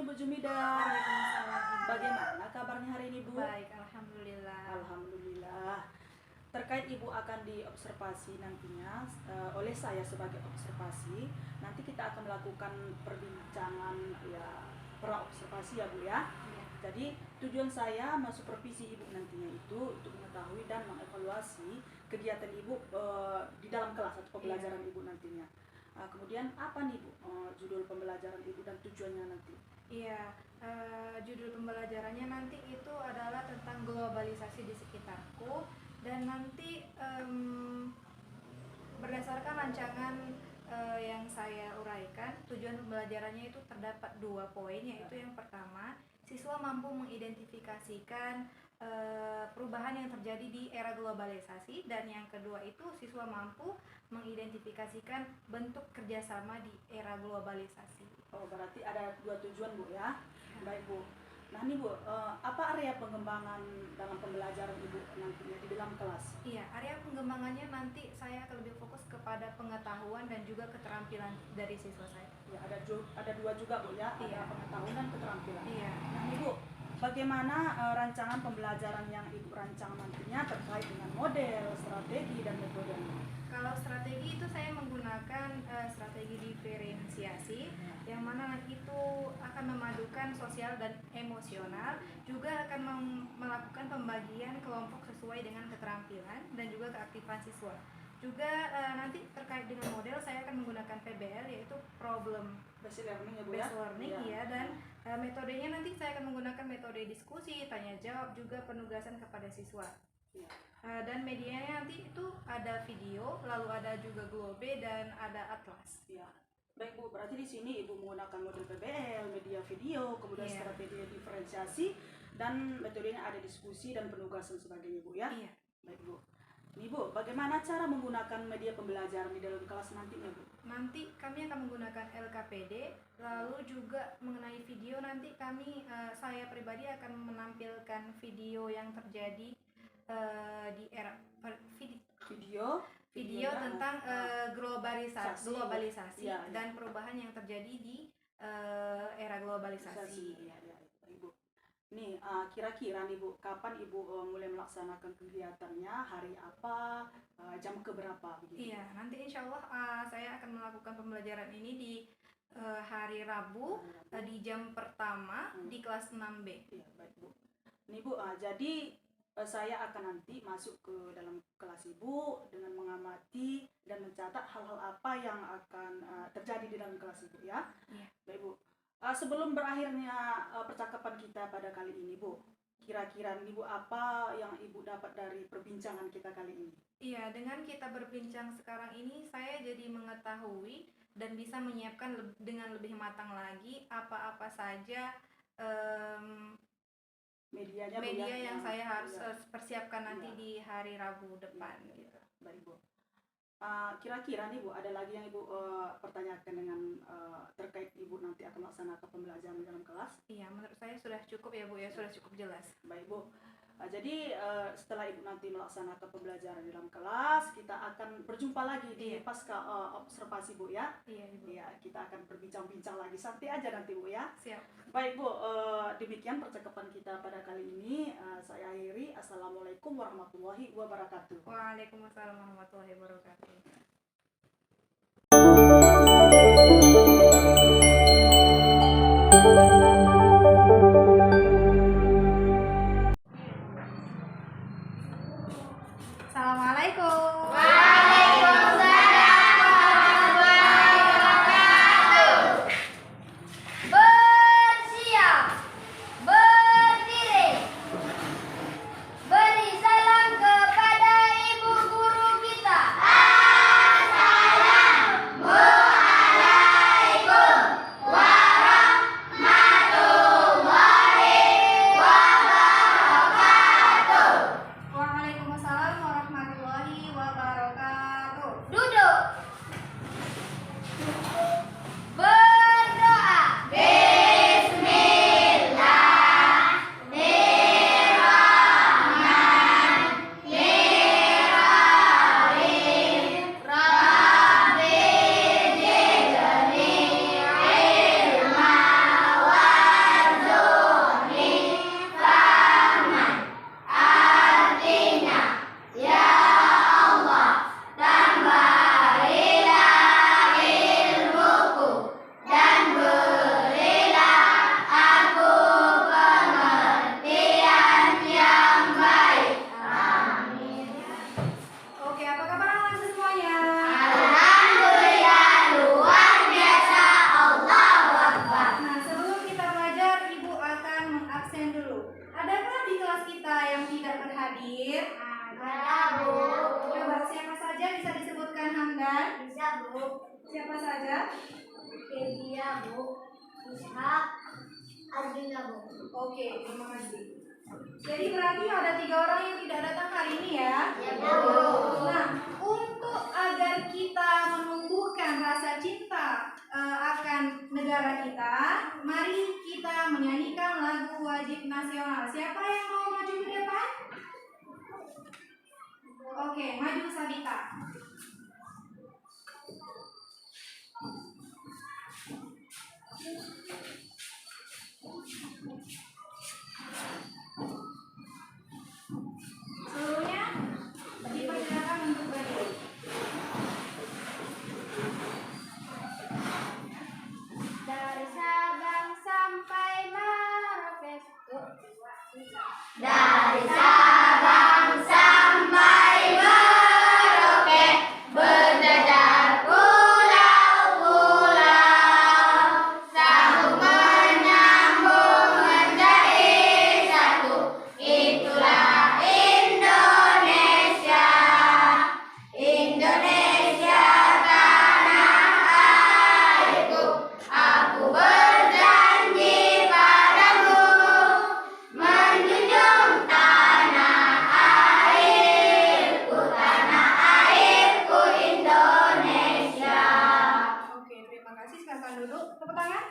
Ibu Jumida. Waalaikumsalam, Ibu. Bagaimana kabarnya hari ini, Bu? Baik, alhamdulillah. Alhamdulillah. Terkait Ibu akan diobservasi nantinya oleh saya sebagai observasi, nanti kita akan melakukan perbincangan ya pra-observasi ya, Bu ya. Iya. Jadi tujuan saya mensupervisi Ibu nantinya itu untuk mengetahui dan mengevaluasi kegiatan Ibu di dalam kelas atau pembelajaran Iya. Ibu nantinya. Kemudian apa nih Bu judul pembelajaran Ibu dan tujuannya nanti? Iya, judul pembelajarannya nanti itu adalah tentang globalisasi di sekitarku, dan nanti berdasarkan rancangan yang saya uraikan, tujuan pembelajarannya itu terdapat 2 poin, yaitu yang pertama, siswa mampu mengidentifikasikan perubahan yang terjadi di era globalisasi, dan yang kedua itu siswa mampu mengidentifikasikan bentuk kerjasama di era globalisasi. Oh, berarti ada 2 tujuan Bu ya. Baik Bu. Nah nih Bu, apa area pengembangan dalam pembelajaran Ibu nantinya di dalam kelas? Iya, area pengembangannya nanti saya akan lebih fokus kepada pengetahuan dan juga keterampilan dari siswa saya. Ya, ada 2 juga Bu ya, Iya. ada pengetahuan dan keterampilan. Iya. Nah nih Bu, bagaimana rancangan pembelajaran yang Ibu rancang nantinya terkait dengan model, strategi, dan metode? Kalau strategi itu saya menggunakan strategi diferensiasi, yang mana itu akan memadukan sosial dan emosional, juga akan melakukan pembagian kelompok sesuai dengan keterampilan dan juga keaktifan siswa. Juga nanti terkait dengan model saya akan menggunakan PBL, yaitu problem Basic learning ya Bu ya? based learning, Ya. ya, dan metodenya nanti saya akan menggunakan metode diskusi, tanya jawab, juga penugasan kepada siswa. Ya. Dan medianya nanti itu ada video, lalu ada juga Globe, dan ada Atlas. Ya. Baik Bu, berarti di sini Ibu menggunakan model PBL, media video, kemudian Iya. strategi diferensiasi, dan metodenya ada diskusi dan penugasan sebagainya Bu ya? Iya. Baik Bu. Nih Bu, bagaimana cara menggunakan media pembelajaran di dalam kelas nantinya Bu? Nanti kami akan menggunakan LKPD, lalu juga mengenai video nanti saya pribadi akan menampilkan video yang terjadi di era video tentang globalisasi Ya, ya. dan perubahan yang terjadi di era globalisasi. Ya, ya, Baik Bu. Nih, kira-kira nih Bu, kapan Ibu mulai melaksanakan kegiatannya, hari apa, jam keberapa begitu? Iya, nanti insya Allah saya akan melakukan pembelajaran ini di hari Rabu di jam pertama di kelas 6B. Iya, baik Bu. Nih Bu, jadi saya akan nanti masuk ke dalam kelas Ibu dengan mengamati dan mencatat hal-hal apa yang akan terjadi di dalam kelas Ibu ya. Iya. Baik Bu. Sebelum berakhirnya percakapan kita pada kali ini Bu, kira-kira nih Bu, apa yang Ibu dapat dari perbincangan kita kali ini? Iya, dengan kita berbincang sekarang ini saya jadi mengetahui dan bisa menyiapkan dengan lebih matang lagi apa-apa saja Media yang saya harus persiapkan nanti Iya. di hari Rabu depan. Iya. Gitu. Baik Bu. Kira-kira nih Bu, ada lagi yang Ibu pertanyakan dengan terkait Ibu nanti akan melaksanakan pembelajaran di dalam kelas? Iya, menurut saya sudah cukup ya Bu ya, sudah cukup jelas. Baik Bu. Jadi setelah Ibu nanti melaksanakan pembelajaran di dalam kelas, kita akan berjumpa lagi di Iya. pasca observasi Bu ya. Iya Ibu. Iya, kita akan berbincang-bincang lagi, santai aja nanti Bu ya. Siap. Baik Bu, demikian percakapan kita pada kali ini. Saya akhiri. Assalamualaikum warahmatullahi wabarakatuh. Waalaikumsalam warahmatullahi wabarakatuh. Assalamualaikum. Bersiap, berdiri, beri salam kepada ibu guru kita. Assalamualaikum warahmatullahi kelas kita yang tidak berhadir? Ada, Bu. Coba siapa saja bisa disebutkan Hamdan? Bisa, Bu. Siapa saja? Kedia, Bu. Ishak. Arjuna, Bu. Oke, terima kasih. Jadi berarti ada 3 orang yang tidak datang hari ini ya? Ya, Bu. Nah, untuk agar kita menumbuhkan rasa cinta akan negara kita, mari kita menyanyikan lagu wajib nasional. Siapa yang mau maju ke depan? Oke, maju Sabita. Seluruhnya dipersilakan untuk berdiri. Dari Sabang sampai Merauke. Dari Sabang sampai Merauke, berjajar pulau-pulau, sambung menyambung menjadi satu. Itulah Indonesia, Indonesia tanah airku. Aku berjanji padamu, menjunjung tanah airku Indonesia. Oke, terima kasih. Silakan duduk. Tepuk tangan.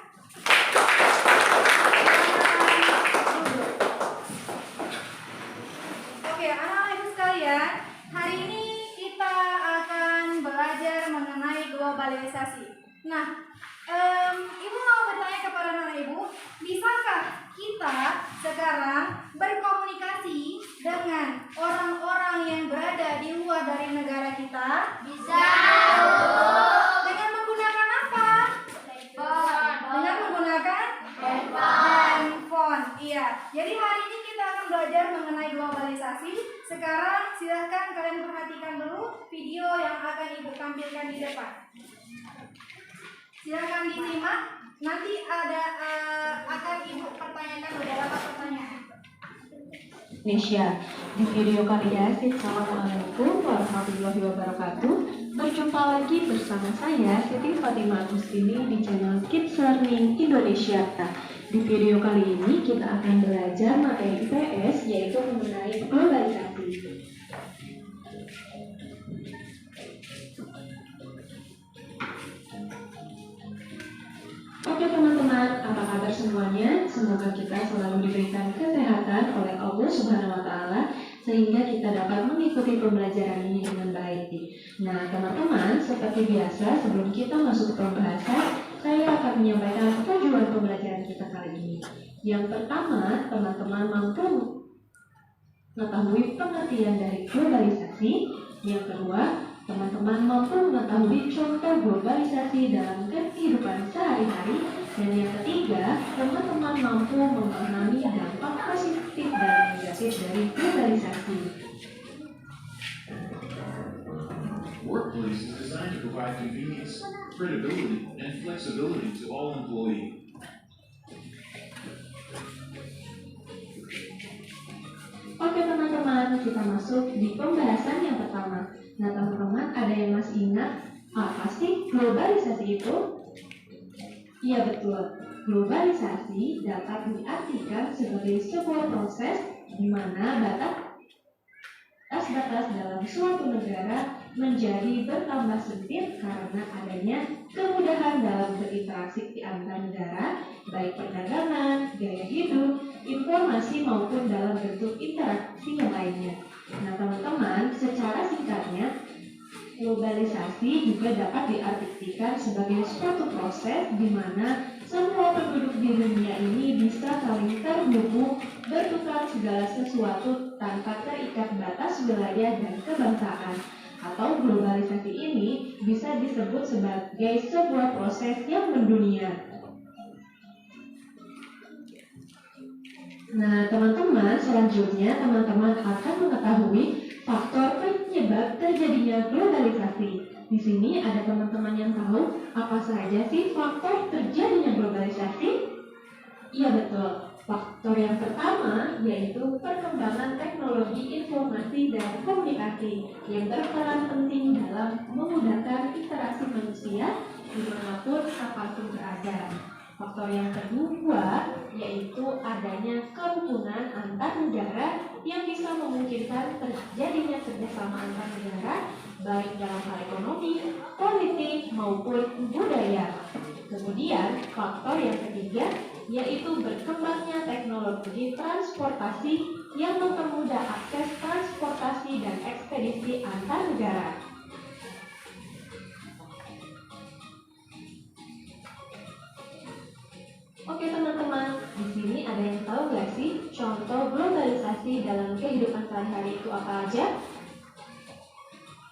Oke, anak-anak ibu sekalian, hari ini kita akan belajar mengenai globalisasi. Nah, ibu mau bertanya kepada anak ibu, bisakah kita sekarang berkomunikasi dengan orang-orang yang berada di luar dari negara kita? Bisa. Dengan menggunakan apa? Dengan menggunakan handphone. Iya. Jadi hari ini kita akan belajar mengenai globalisasi. Sekarang silahkan kalian perhatikan dulu video yang akan ibu tampilkan di depan. Silakan disimak. Nanti ada akan ibu pertanyakan beberapa pertanyaan. Indonesia. Di video kali ini, Assalamualaikum warahmatullahi wabarakatuh. Berjumpa lagi bersama saya Siti Fatimah Agustini di channel Kids Learning Indonesia. Di video kali ini kita akan belajar materi IPS yaitu mengenai globalisasi. Oke teman-teman, apa kabar semuanya? Semoga kita selalu diberikan kesehatan oleh Allah Subhanahu wa Ta'ala sehingga kita dapat mengikuti pembelajaran ini dengan baik. Nah, teman-teman, seperti biasa sebelum kita masuk ke pembahasan, saya akan menyampaikan tujuan pembelajaran kita kali ini. Yang pertama, teman-teman mampu mengetahui pengertian dari globalisasi. Yang kedua, teman-teman mampu mengetahui contoh globalisasi dalam kehidupan sehari-hari. Dan yang ketiga, teman-teman mampu memahami dampak positif dan negatif dari globalisasi. Workplace is designed to provide convenience, credibility, and flexibility to all employees. Oke teman-teman, kita masuk di pembahasan yang pertama. Nah teman-teman, ada yang masih ingat apa sih globalisasi itu? Iya betul, globalisasi dapat diartikan sebagai sebuah proses di mana batas-batas dalam suatu negara menjadi bertambah sempit karena adanya kemudahan dalam berinteraksi di antar negara, baik perdagangan, gaya hidup, informasi maupun dalam bentuk interaksi yang lainnya. Nah teman-teman, secara singkatnya, globalisasi juga dapat diartikan sebagai suatu proses di mana semua penduduk di dunia ini bisa saling terhubung, bertukar segala sesuatu tanpa terikat batas wilayah dan kebangsaan. Atau globalisasi ini bisa disebut sebagai sebuah proses yang mendunia. Nah, teman-teman, selanjutnya teman-teman akan mengetahui faktor penyebab terjadinya globalisasi. Di sini ada teman-teman yang tahu apa saja sih faktor terjadinya globalisasi? Iya betul, Faktor yang pertama yaitu perkembangan teknologi informasi dan komunikasi yang berperan penting dalam memudahkan interaksi manusia dimanapun apapun berada. Faktor yang kedua yaitu adanya kerukunan antar negara yang bisa memungkinkan terjadinya kerjasama antar negara baik dalam hal ekonomi, politik, maupun budaya. Kemudian faktor yang ketiga yaitu berkembangnya teknologi transportasi yang mempermudah akses transportasi dan ekspedisi antar negara. Oke teman-teman, di sini ada yang tahu nggak sih contoh globalisasi dalam kehidupan sehari-hari itu apa aja?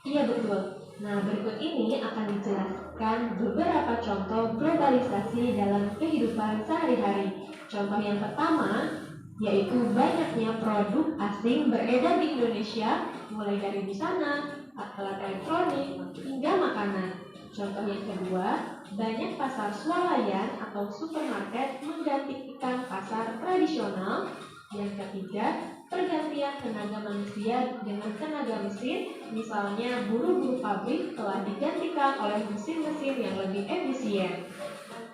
Iya betul. Nah berikut ini akan dijelaskan beberapa contoh globalisasi dalam kehidupan sehari-hari. Contoh yang pertama yaitu banyaknya produk asing beredar di Indonesia, mulai dari busana, alat elektronik, hingga makanan. Contoh yang kedua, banyak pasar swalayan atau supermarket menggantikan pasar tradisional. Yang ketiga, pergantian tenaga manusia dengan tenaga mesin, misalnya buruh-buruh pabrik telah digantikan oleh mesin-mesin yang lebih efisien.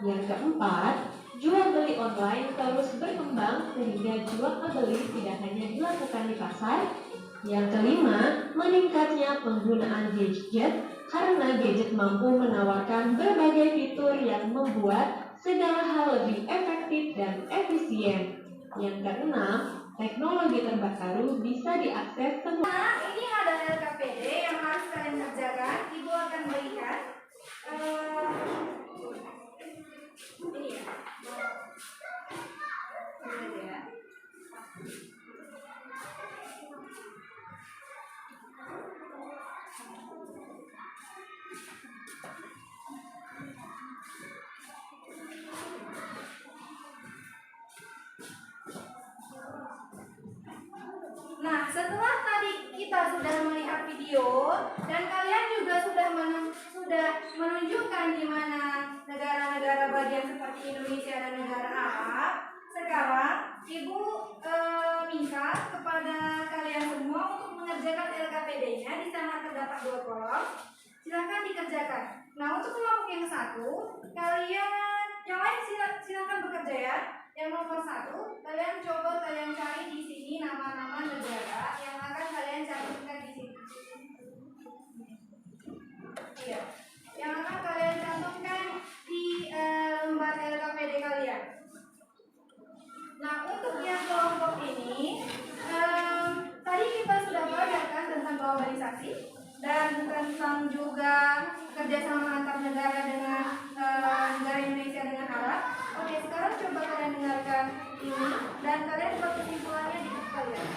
Yang keempat, jual beli online terus berkembang sehingga jual beli tidak hanya dilakukan di pasar. Yang kelima, meningkatnya penggunaan gadget karena gadget mampu menawarkan berbagai fitur yang membuat segala hal lebih efektif dan efisien. Yang keenam, teknologi terbaru bisa diakses semua. Nah, ini ada LKPD yang harus kalian kerjakan. Ibu akan berikan ini ya. Ini ya. Nah, setelah tadi kita sudah melihat video dan kalian juga sudah menunjukkan di mana negara-negara bagian seperti Indonesia dan negara Arab. Sekarang Ibu minta kepada kalian semua untuk mengerjakan LKPD-nya. Di sana terdapat 2 kolom. Silakan dikerjakan. Nah, untuk kelompok yang satu, kalian yang lain silakan bekerja ya. Yang nomor 1, kalian cari di sini nama-nama negara yang akan kalian cantumkan di sini. Iya, yang akan kalian cantumkan di lembar LKPD kalian. Nah, untuk yang kelompok ini, tadi kita sudah belajar tentang globalisasi dan tentang juga kerjasama antar negara dengan negara Indonesia dengan Arab. Oke, sekarang coba kalian dengarkan ini dan kalian buat kesimpulannya di buku kalian.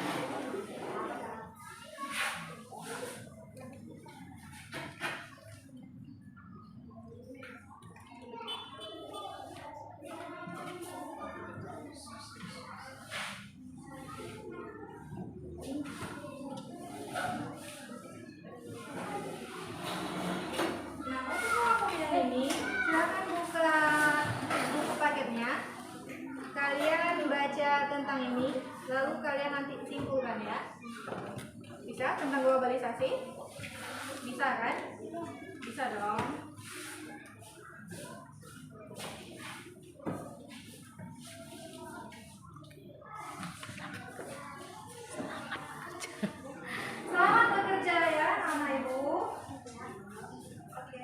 Nah, untuk kelompok yang ini, silakan buka buku paketnya. Kalian baca tentang ini, lalu kalian nanti simpulkan ya. Bisa tentang globalisasi? Bisa kan? Bisa dong. Selamat bekerja ya, anak ibu. Oke.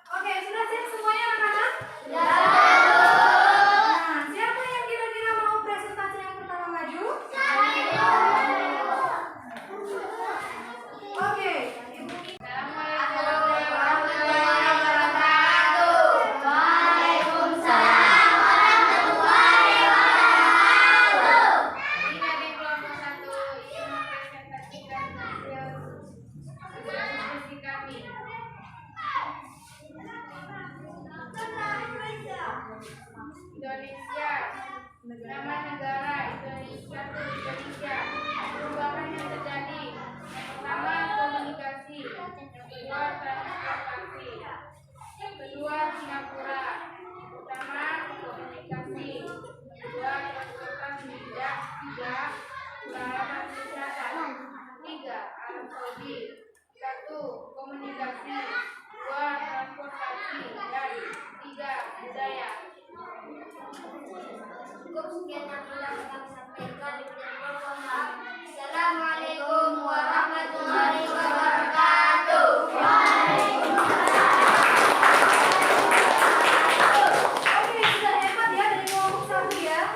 Oke, sudah siap semuanya anak-anak? Nah, siapa yang kira-kira mau presentasi yang pertama maju? Oke. Kita di kelompok 1 ingin mempresentasikan hasil diskusi kami. Indonesia, nama negara Indonesia itu Indonesia. Perubahan yang terjadi, yang pertama komunikasi, yang kedua transportasi, yang kedua Singapura. Pertama komunikasi, kedua transportasi, tiga pengalaman kesehatan, tiga Arab Saudi, satu komunikasi, dua transportasi, dan tiga budaya. Cukup sekian yang telah kami sampaikan. Assalamualaikum warahmatullahi wabarakatuh. Oke, sudah hebat ya dari kelompok 1 ya.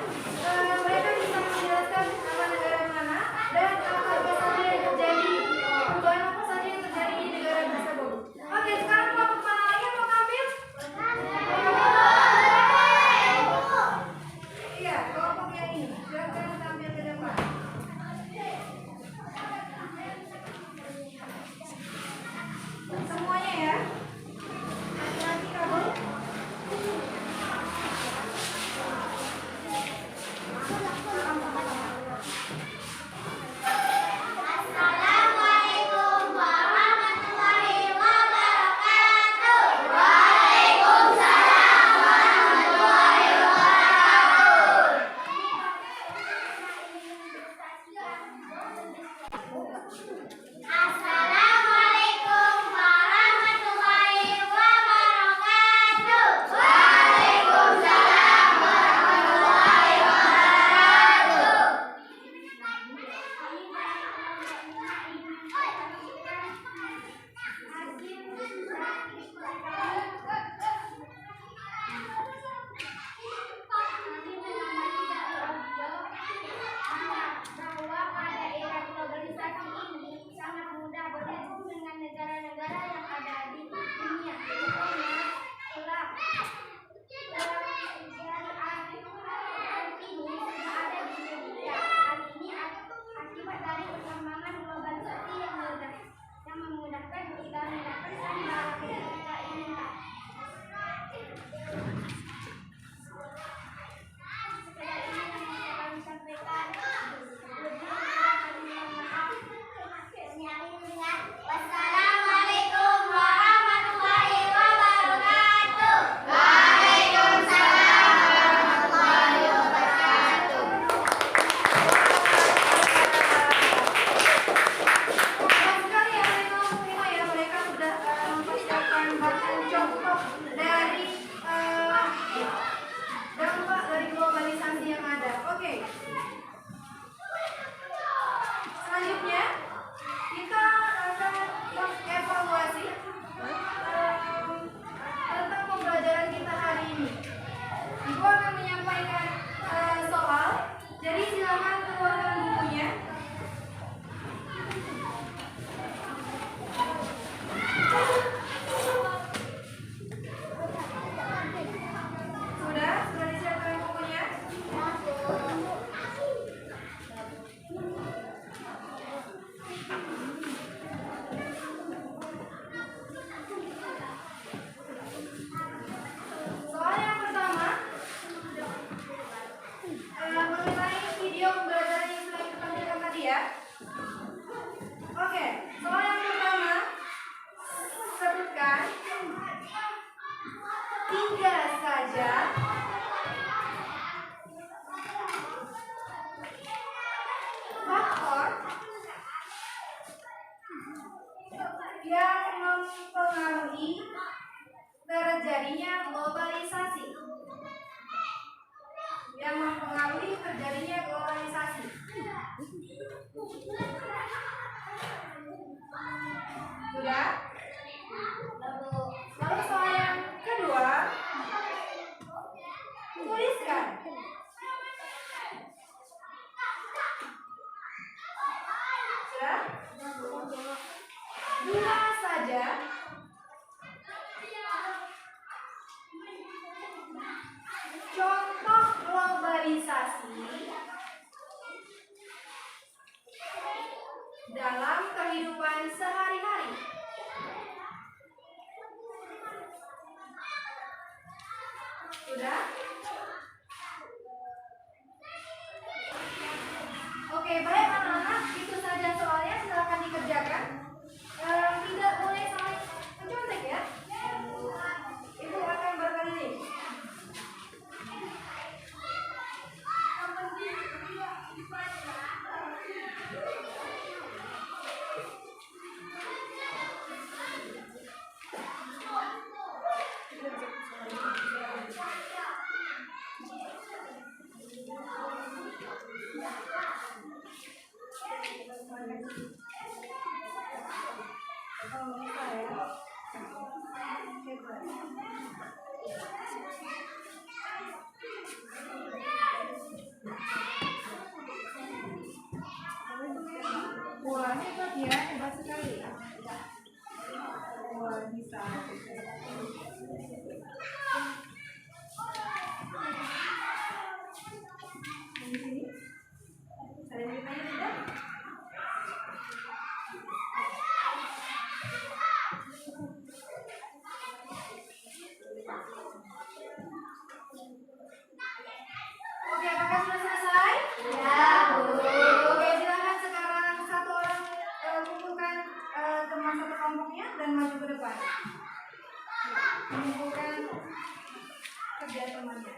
Mereka bisa menjelaskan nama negara mana dan apa saja yang terjadi, perubahan apa saja yang terjadi di negara tersebut. yang mempengaruhi terjadinya globalisasi. Yang mempengaruhi terjadinya globalisasi. Sudah? Lalu soal yang kedua, tuliskan. Sudah? Dua saja contoh globalisasi dalam kehidupan sehari-hari. Sudah? Oke, baik anak-anak, itu saja soalnya, silakan dikerjakan. Tidak boleh saling mencontek ya. Ibu akan berkeliling. Wah, hebat ya, hebat sekali. Wah, bisa. Di sini? Ada yang ditanya tidak? Oke, apakah sudah selesai? Ya, Bu. Oke, silakan sekarang satu orang kumpulkan teman satu kelompoknya dan maju ke depan. Mengumpulkan kerja temannya.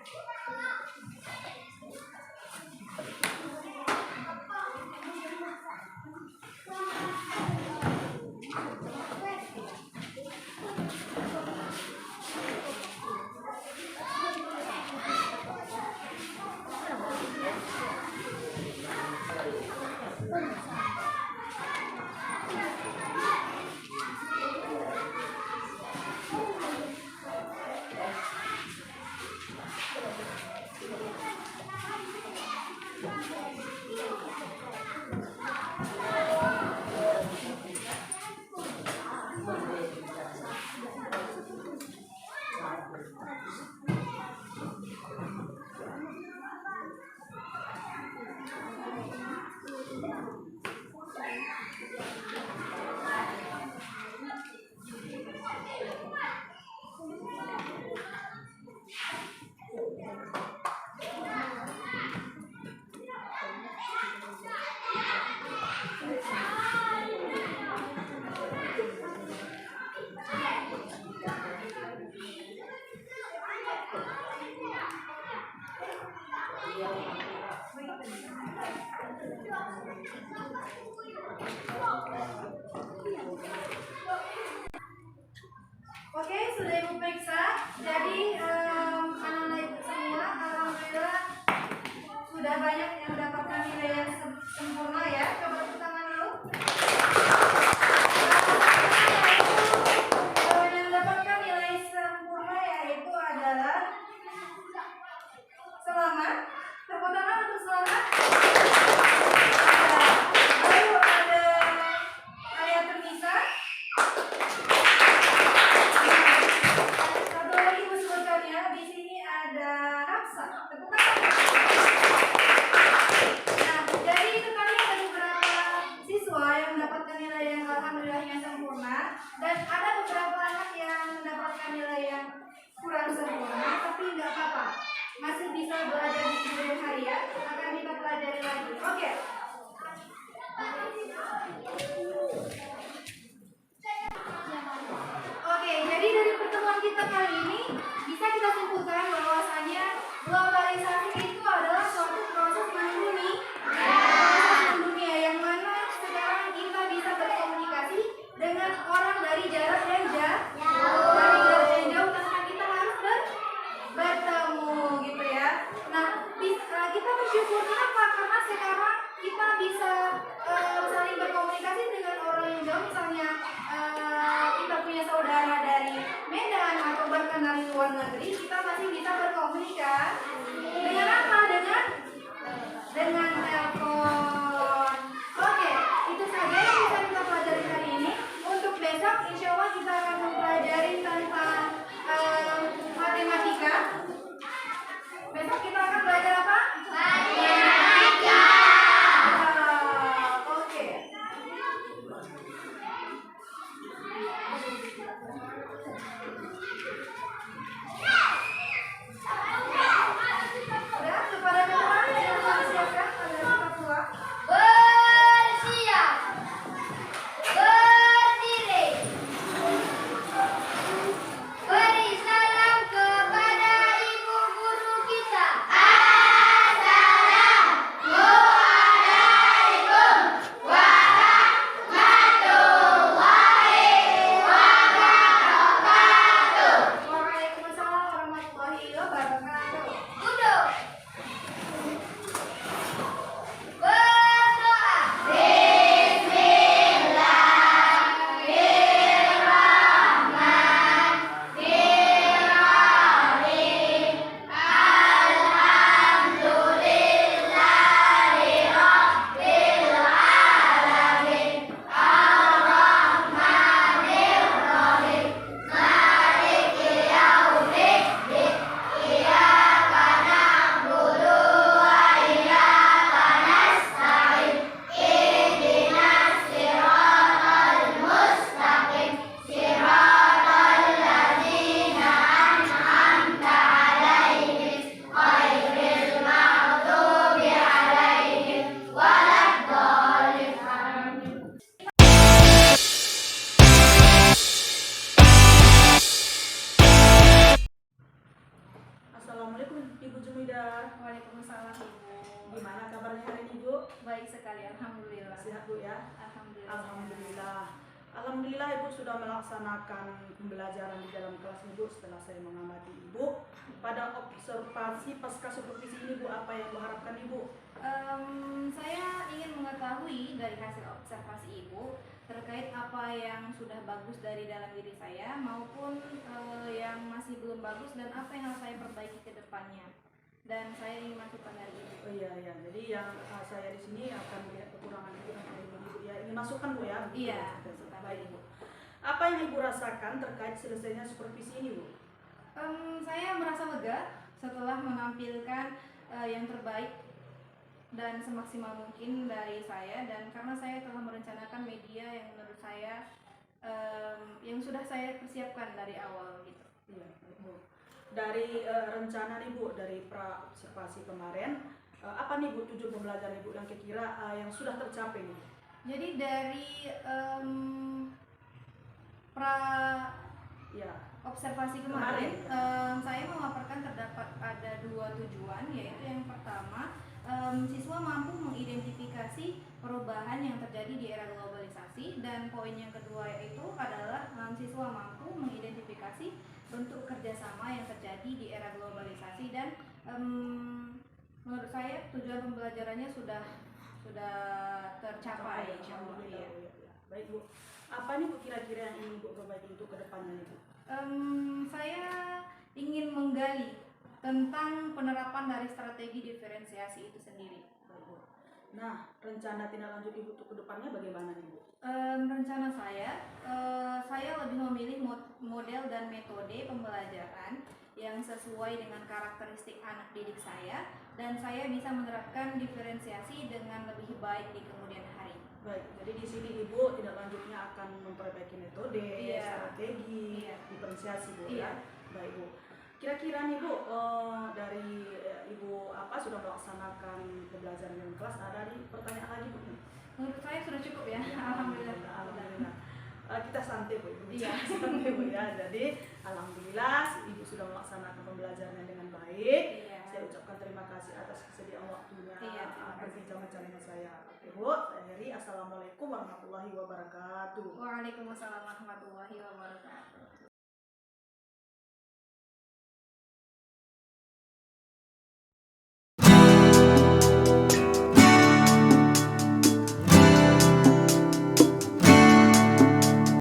Oke, sudah Ibu periksa. Jadi anak-anak Ibu semua alhamdulillah sudah banyak yang mendapatkan nilai yang sempurna ya. Coba tepuk tangan dulu. Yang mendapatkan nilai sempurna yaitu adalah Selamat. Tepuk tangan untuk Selamat. Lalu ada Ayah Ternisa. Satu lagi Ibu sebutkan ya, di sini ada Hafsa. Tepuk tangan. sudah melaksanakan pembelajaran di dalam kelas Ibu setelah saya mengamati Ibu. Pada observasi pasca supervisi ini Bu, apa yang Ibu harapkan Ibu? Saya ingin mengetahui dari hasil observasi Ibu terkait apa yang sudah bagus dari dalam diri saya maupun yang masih belum bagus dan apa yang harus saya perbaiki ke depannya. Dan saya ingin masukan dari Ibu. Oh iya, iya. Jadi yang saya di sini akan melihat kekurangan Ibu dan Ibu ya. Ini masukan Bu ya? Iya, masukan. Baik Ibu. Apa yang Ibu rasakan terkait selesainya supervisi ini Bu? Saya merasa lega setelah menampilkan yang terbaik dan semaksimal mungkin dari saya, dan karena saya telah merencanakan media yang menurut saya yang sudah saya persiapkan dari awal gitu. Iya, baik, Bu. Dari rencana nih Bu, dari pra observasi kemarin, apa nih Bu tujuan pembelajaran Ibu yang kira-kira yang sudah tercapai nih? Jadi dari pra Ya, observasi kemarin, saya memaparkan terdapat ada 2 tujuan, yaitu yang pertama, siswa mampu mengidentifikasi perubahan yang terjadi di era globalisasi, dan poin yang kedua yaitu adalah siswa mampu mengidentifikasi bentuk kerjasama yang terjadi di era globalisasi, dan menurut saya tujuan pembelajarannya sudah tercapai, insyaallah. Alhamdulillah, Iya. Bu, ya, ya. Baik Bu, apa nih Bu kira-kira yang ingin Bu perbaiki untuk kedepannya nih Bu? Saya ingin menggali tentang penerapan dari strategi diferensiasi itu sendiri. Baik Bu. Nah, rencana tindak lanjut Ibu untuk kedepannya bagaimana nih Bu? Rencana saya lebih memilih model dan metode pembelajaran yang sesuai dengan karakteristik anak didik saya, dan saya bisa menerapkan diferensiasi dengan lebih baik di kemudian hari. Baik, jadi di sini Ibu tindak lanjutnya akan memperbaiki metode, Iya. strategi, Iya. diferensiasi Bu Iya. ya. Baik Bu. Kira-kira nih Bu, dari Ibu sudah melaksanakan pembelajaran dalam kelas, ada nih pertanyaan lagi Bu? Menurut saya sudah cukup ya. Alhamdulillah. Alhamdulillah. Kita santai Bu, Ibu. Iya. Santai Bu ya. Jadi alhamdulillah Ibu sudah melaksanakan pembelajarannya dengan baik. Iya. Saya ucapkan terima kasih atas kesediaan waktunya Iya, terima kasih. berbincang dengan saya. Oke Bu, saya Heri. Assalamualaikum warahmatullahi wabarakatuh. Waalaikumsalam warahmatullahi wabarakatuh.